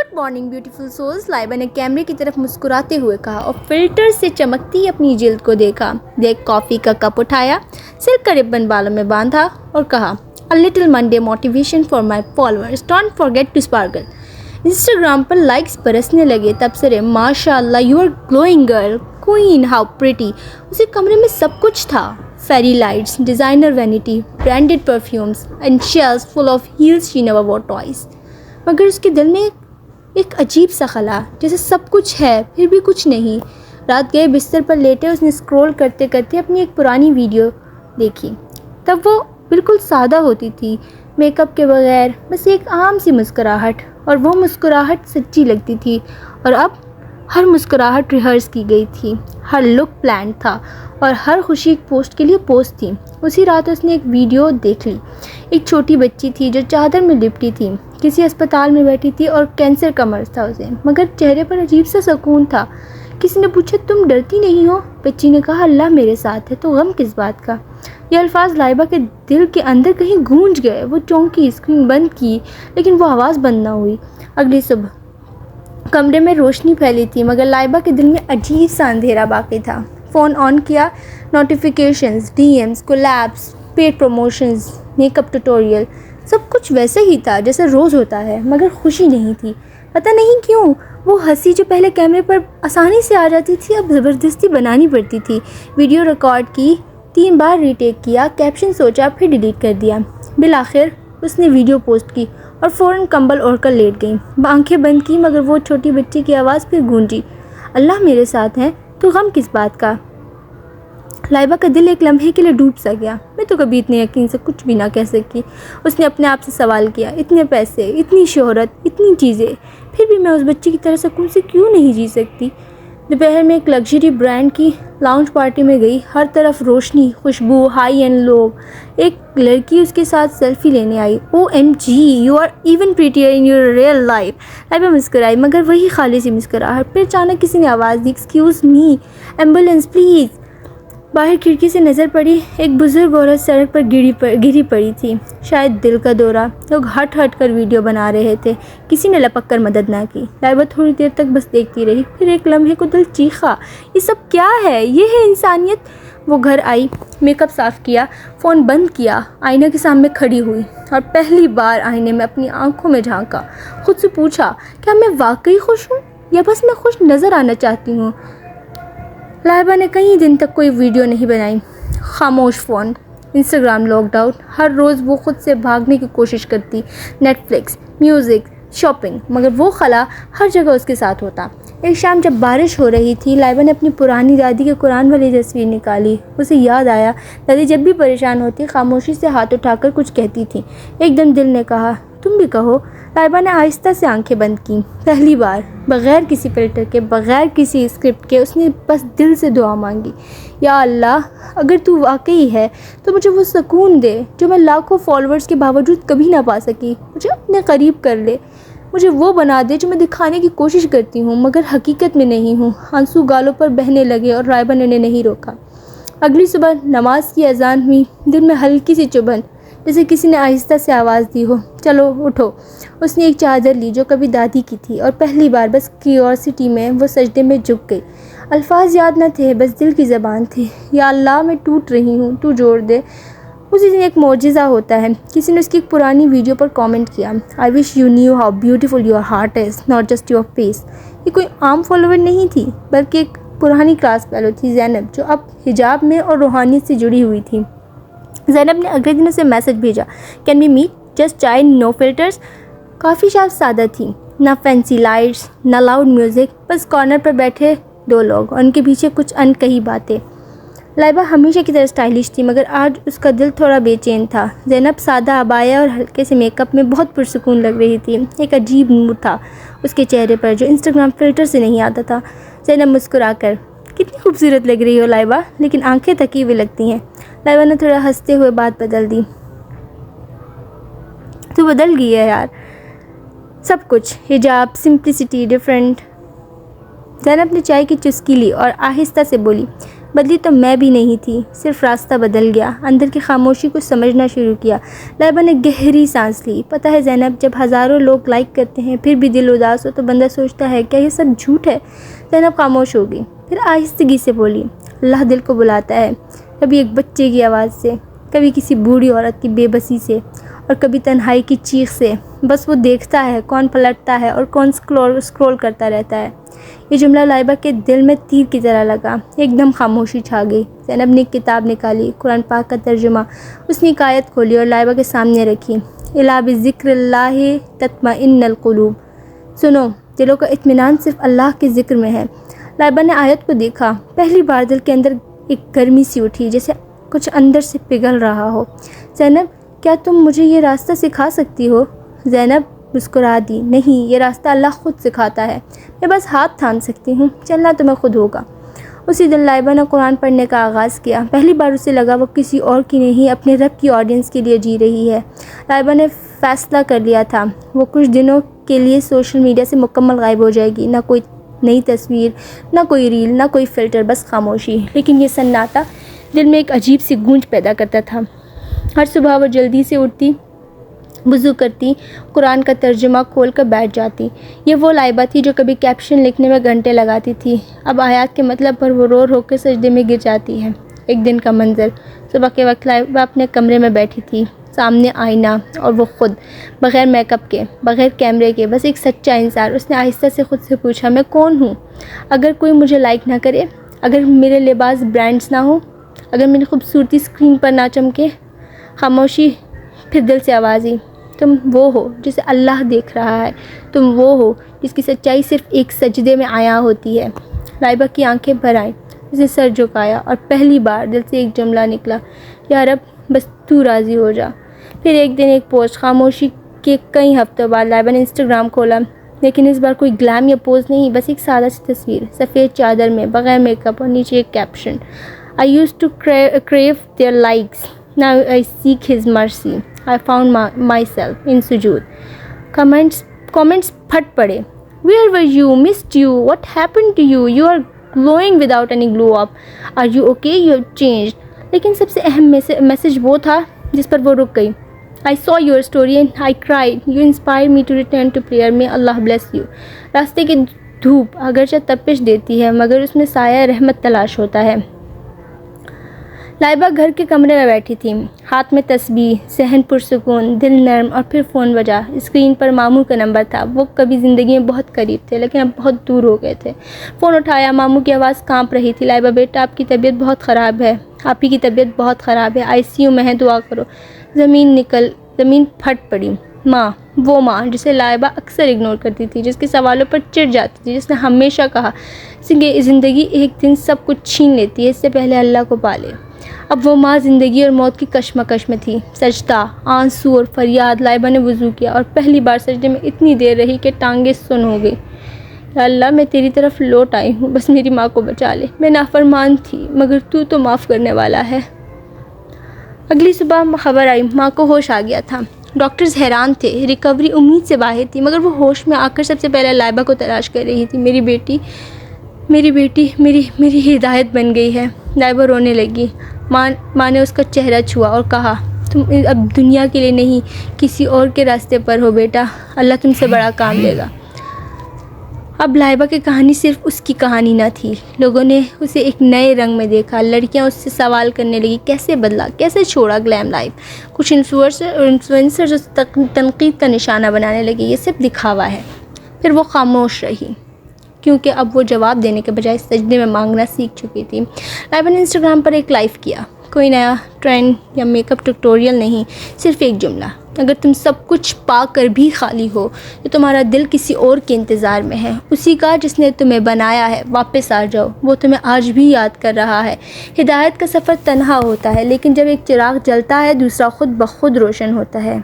Good morning beautiful souls, Laiba ने कैमरे की तरफ मुस्कुराते हुए कहा और फिल्टर से चमकती अपनी जिल्द को देखा। देख कॉफ़ी का कप उठाया, सिल्क का रिबन बालों में बांधा और कहा, a little Monday motivation for my followers, don't forget to sparkle. Instagram पर लाइक्स बरसने लगे। तब से माशाल्लाह you are glowing girl, queen, how pretty. उसी कमरे में सब कुछ था, fairy lights, designer vanity, branded perfumes and shelves full of heels she never wore toys. मगर उसके दिल में एक अजीब सा खला, जैसे सब कुछ है फिर भी कुछ नहीं। रात गए बिस्तर पर लेटे उसने स्क्रॉल करते करते अपनी एक पुरानी वीडियो देखी। तब वो बिल्कुल सादा होती थी, मेकअप के बगैर, बस एक आम सी मुस्कुराहट, और वो मुस्कुराहट सच्ची लगती थी। और अब हर मुस्कुराहट रिहर्स की गई थी, हर लुक प्लान था और हर खुशी एक पोस्ट के लिए पोस्ट थी। उसी रात उसने एक वीडियो देख ली। एक छोटी बच्ची थी जो चादर में लिपटी थी, किसी अस्पताल में बैठी थी और कैंसर का मर्ज था उसे, मगर चेहरे पर अजीब सा सुकून था। किसी ने पूछा, तुम डरती नहीं हो? बच्ची ने कहा, अल्लाह मेरे साथ है तो गम किस बात का। ये अल्फाज लाइबा के दिल के अंदर कहीं गूंज गए। वो चौंकी, स्क्रीन बंद की, लेकिन वो आवाज़ बंद ना हुई। अगली सुबह कमरे में रोशनी फैली थी, मगर लाइबा के दिल में अजीब सा अंधेरा बाकी था। फ़ोन ऑन किया, notifications, DMs, collabs, paid promotions, makeup tutorial, सब कुछ वैसे ही था जैसे रोज़ होता है, मगर खुशी नहीं थी। पता नहीं क्यों वो हंसी जो पहले कैमरे पर आसानी से आ जाती थी अब ज़बरदस्ती बनानी पड़ती थी। वीडियो रिकॉर्ड की, 3 बार रीटेक किया, कैप्शन सोचा, फिर डिलीट कर दिया। बिल आखिर उसने वीडियो पोस्ट की और फ़ौरन कंबल ओढ़कर लेट गई। आंखें बंद की, मगर वो छोटी बच्ची की आवाज़ फिर गूंजी, अल्लाह मेरे साथ है तो गम किस बात का। लाइबा का दिल एक लम्हे के लिए डूब सा गया। मैं तो कभी इतने यकीन से कुछ भी ना कह सकी। उसने अपने आप से सवाल किया, इतने पैसे, इतनी शोहरत, इतनी चीज़ें, फिर भी मैं उस बच्ची की तरह सुकून से क्यों नहीं जी सकती। दोपहर में एक लग्जरी ब्रांड की लाउंज पार्टी में गई। हर तरफ रोशनी, खुशबू, हाई एंड लो। एक लड़की उसके साथ सेल्फी लेने आई। OMG, you are even prettier in your real life. Laiba मुस्कुराई, मगर वही खाली सी मुस्कुराहट। फिर अचानक किसी ने आवाज़ दी, एक्सक्यूज़ मी, एम्बुलेंस प्लीज़। बाहर खिड़की से नज़र पड़ी, एक बुज़ुर्ग औरत सड़क पर गिरी पड़ी थी, शायद दिल का दौरा। लोग हट हट कर वीडियो बना रहे थे, किसी ने लपक कर मदद ना की। लाइबा थोड़ी देर तक बस देखती रही, फिर एक लम्हे को दिल चीखा, ये सब क्या है? ये है इंसानियत। वो घर आई, मेकअप साफ़ किया, फ़ोन बंद किया, आईने के सामने खड़ी हुई और पहली बार आईने में अपनी आंखों में झांका। खुद से पूछा, क्या मैं वाकई खुश हूँ या बस मैं खुश नज़र आना चाहती हूँ। लाइबा ने कई दिन तक कोई वीडियो नहीं बनाई। खामोश फ़ोन, इंस्टाग्राम लॉकडाउन। हर रोज़ वो खुद से भागने की कोशिश करती, नेटफ्लिक्स, म्यूज़िक, शॉपिंग, मगर वो खला हर जगह उसके साथ होता। एक शाम जब बारिश हो रही थी, लाइबा ने अपनी पुरानी दादी की कुरान वाली तस्वीर निकाली। उसे याद आया, दादी जब भी परेशान होती खामोशी से हाथ उठाकर कुछ कहती थी। एकदम दिल ने कहा, तुम भी कहो। लाइबा ने आहिस्ता से आंखें बंद की। पहली बार बग़ैर किसी फ़िल्टर के, बग़ैर किसी स्क्रिप्ट के, उसने बस दिल से दुआ मांगी, या अल्लाह, अगर तू वाकई है तो मुझे वो सुकून दे जो मैं लाखों फॉलोअर्स के बावजूद कभी ना पा सकी। मुझे अपने करीब कर ले, मुझे वो बना दे जो मैं दिखाने की कोशिश करती हूँ मगर हकीकत में नहीं हूँ। आंसू गालों पर बहने लगे और लाइबा ने नहीं रोका। अगली सुबह नमाज की अजान हुई। दिल में हल्की सी चुभन, जैसे किसी ने आहिस्ता से आवाज़ दी हो, चलो उठो। उसने एक चादर ली जो कभी दादी की थी और पहली बार बस क्यूरियोसिटी में वो सजदे में झुक गई। अल्फाज याद न थे, बस दिल की ज़बान थी, या अल्लाह मैं टूट रही हूँ, तू जोड़ दे। उसी दिन एक मौजिज़ा होता है। किसी ने उसकी एक पुरानी वीडियो पर कमेंट किया, I wish you knew how beautiful your heart is, not just your face. ये कोई आम फॉलोवर नहीं थी, बल्कि एक पुरानी क्लास फेलो थी, ज़ैनब, जो अब हिजाब में और रूहानियत से जुड़ी हुई थी। ज़ैनब ने अगले दिन उसे मैसेज भेजा, कैन वी मीट, जस्ट चाय, नो फिल्टर्स। काफ़ी शायद सादा थी, ना फैंसी लाइट्स, ना लाउड म्यूज़िक, बस कॉर्नर पर बैठे 2 लोग और उनके पीछे कुछ अनकही बातें। लाइबा हमेशा की तरह स्टाइलिश थी, मगर आज उसका दिल थोड़ा बेचैन था। ज़ैनब सादा अबाया और हल्के से मेकअप में बहुत पुरसुकून लग रही थी। एक अजीब नूर था उसके चेहरे पर जो इंस्टाग्राम फ़िल्टर से नहीं आता था। ज़ैनब मुस्कुरा कर, कितनी खूबसूरत लग रही हो लाइबा, लेकिन आंखें थकी हुई लगती हैं। लाइबा ने थोड़ा हंसते हुए बात बदल दी, तू बदल गई है यार, सब कुछ, हिजाब, सिंप्लिसिटी, डिफरेंट। ज़ैनब ने चाय की चुस्की ली और आहिस्ता से बोली, बदली तो मैं भी नहीं थी, सिर्फ रास्ता बदल गया। अंदर की खामोशी को समझना शुरू किया। लाइबा ने गहरी सांस ली। पता है ज़ैनब, जब हज़ारों लोग लाइक करते हैं फिर भी दिल उदास हो तो बंदा सोचता है क्या ये सब झूठ है। ज़ैनब खामोश हो गई, फिर आहिस्तगी से बोली, अल्लाह दिल को बुलाता है, कभी एक बच्चे की आवाज़ से, कभी किसी बूढ़ी औरत की बेबसी से, और कभी तन्हाई की चीख से। बस वो देखता है कौन पलटता है और कौन स्क्रॉल करता रहता है। ये जुमला लाइबा के दिल में तीर की तरह लगा। एकदम खामोशी छा गई। ज़ैनब ने एक किताब निकाली, कुरान पाक का तर्जुमा। उसने एक आयत खोली और लाइबा के सामने रखी, इला बिज़िक्रिल्लाहि तत्मइन्नुल क़ुलूब। सुनो, दिलों का इत्मीनान सिर्फ अल्लाह के ज़िक्र में है। लाइबा ने आयत को देखा। पहली बार दिल के अंदर एक गर्मी सी उठी, जैसे कुछ अंदर से पिघल रहा हो। ज़ैनब, क्या तुम मुझे ये रास्ता सिखा सकती हो? ज़ैनब मुस्कुरा दी, नहीं, ये रास्ता अल्लाह ख़ुद सिखाता है, मैं बस हाथ थाम सकती हूँ, चलना तुम्हें खुद होगा। उसी दिन लाइबा ने कुरान पढ़ने का आगाज़ किया। पहली बार उसे लगा वो किसी और की नहीं, अपने रब की ऑडियंस के लिए जी रही है। लाइबा ने फ़ैसला कर लिया था वो कुछ दिनों के लिए सोशल मीडिया से मुकम्मल गायब हो जाएगी। ना कोई नई तस्वीर, ना कोई रील, ना कोई फ़िल्टर, बस खामोशी। लेकिन ये सन्नाटा दिल में एक अजीब सी गूंज पैदा करता था। हर सुबह वो जल्दी से उठती, वुज़ू करती, कुरान का तर्जुमा खोल कर बैठ जाती। ये वो लाइबा थी जो कभी कैप्शन लिखने में घंटे लगाती थी, अब आयत के मतलब पर वो रो रो कर सजदे में गिर जाती है। एक दिन का मंजर, सुबह के वक्त लाइबा अपने कमरे में बैठी थी, सामने आईना और वो ख़ुद, बग़ैर मेकअप के, बग़ैर कैमरे के, बस एक सच्चा इंसान। उसने आहिस्ता से ख़ुद से पूछा, मैं कौन हूँ? अगर कोई मुझे लाइक ना करे, अगर मेरे लिबास ब्रांड्स ना हो, अगर मेरी खूबसूरती स्क्रीन पर ना चमके। खामोशी, फिर दिल से आवाज़ आई, तुम वो हो जिसे अल्लाह देख रहा है, तुम वो हो जिसकी सच्चाई सिर्फ़ एक सजदे में आया होती है। लाइबा की आंखें भर आईं, उसे सर झुकाया और पहली बार दिल से एक जुमला निकला, या रब, बस तू राज़ी हो जा। फिर एक दिन एक पोस्ट। खामोशी के कई हफ्तों बाद लाइबा ने इंस्टाग्राम खोला, लेकिन इस बार कोई ग्लैम या पोज नहीं, बस एक सादा सी तस्वीर, सफ़ेद चादर में, बग़ैर मेकअप, और नीचे एक caption, I used to crave their likes, now I seek his mercy, I found myself in sujood। comments फट पड़े, where were you, missed you, what happened to you, you are glowing without any glow up, are you okay, you have changed। लेकिन सबसे अहम message वो था जिस पर वो रुक गई, I saw your story and I cried, you inspired me to return to prayer, may Allah bless you। रास्ते की धूप अगरचे तपिश देती है, मगर उसमें साया रहमत तलाश होता है। लाइबा घर के कमरे में बैठी थी, हाथ में तस्बीह, सहन पुरसुकून, दिल नर्म, और फिर फ़ोन बजा। स्क्रीन पर मामू का नंबर था। वो कभी ज़िंदगी में बहुत करीब थे, लेकिन अब बहुत दूर हो गए थे। फ़ोन उठाया, मामू की आवाज़ कांप रही थी, लाइबा बेटा, आपकी तबीयत बहुत ख़राब है, आप ही की तबीयत बहुत ख़राब है, ICU में है, दुआ करो। ज़मीन फट पड़ी। माँ, वो माँ जिसे लाइबा अक्सर इग्नोर करती थी, जिसके सवालों पर चिढ़ जाती थी, जिसने हमेशा कहा ज़िंदगी एक दिन सब कुछ छीन लेती है, इससे पहले अल्लाह को पाले। अब वो माँ ज़िंदगी और मौत की कश्मकश में थी। सजदा, आंसू और फरियाद। लाइबा ने वज़ू किया और पहली बार सजदे में इतनी देर रही कि टांगें सुन हो गई। या अल्लाह, मैं तेरी तरफ लौट आई हूँ, बस मेरी माँ को बचा ले। मैं नाफरमान थी, मगर तू तो माफ़ करने वाला है। अगली सुबह खबर आई, माँ को होश आ गया था। डॉक्टर्स हैरान थे, रिकवरी उम्मीद से बाहर थी, मगर वो होश में आकर सबसे पहले लाइबा को तलाश कर रही थी। मेरी बेटी मेरी हिदायत बन गई है। लाइबा रोने लगी। माँ ने उसका चेहरा छुआ और कहा, तुम अब दुनिया के लिए नहीं, किसी और के रास्ते पर हो बेटा, अल्लाह तुमसे बड़ा काम लेगा। अब लाइबा की कहानी सिर्फ उसकी कहानी न थी, लोगों ने उसे एक नए रंग में देखा। लड़कियां उससे सवाल करने लगी, कैसे बदला, कैसे छोड़ा ग्लैम लाइफ। कुछ इन्फ्लुएंसर तनकीद का निशाना बनाने लगी, ये सिर्फ दिखावा है। फिर वो खामोश रही, क्योंकि अब वो जवाब देने के बजाय सजदे में मांगना सीख चुकी थी। लाइबा ने इंस्टाग्राम पर एक लाइव किया, कोई नया ट्रेंड या मेकअप ट्यूटोरियल नहीं, सिर्फ एक जुमला, अगर तुम सब कुछ पाकर भी खाली हो तो तुम्हारा दिल किसी और के इंतज़ार में है, उसी का जिसने तुम्हें बनाया है। वापस आ जाओ, वो तुम्हें आज भी याद कर रहा है। हिदायत का सफ़र तन्हा होता है, लेकिन जब एक चिराग जलता है दूसरा खुद ब खुद रोशन होता है।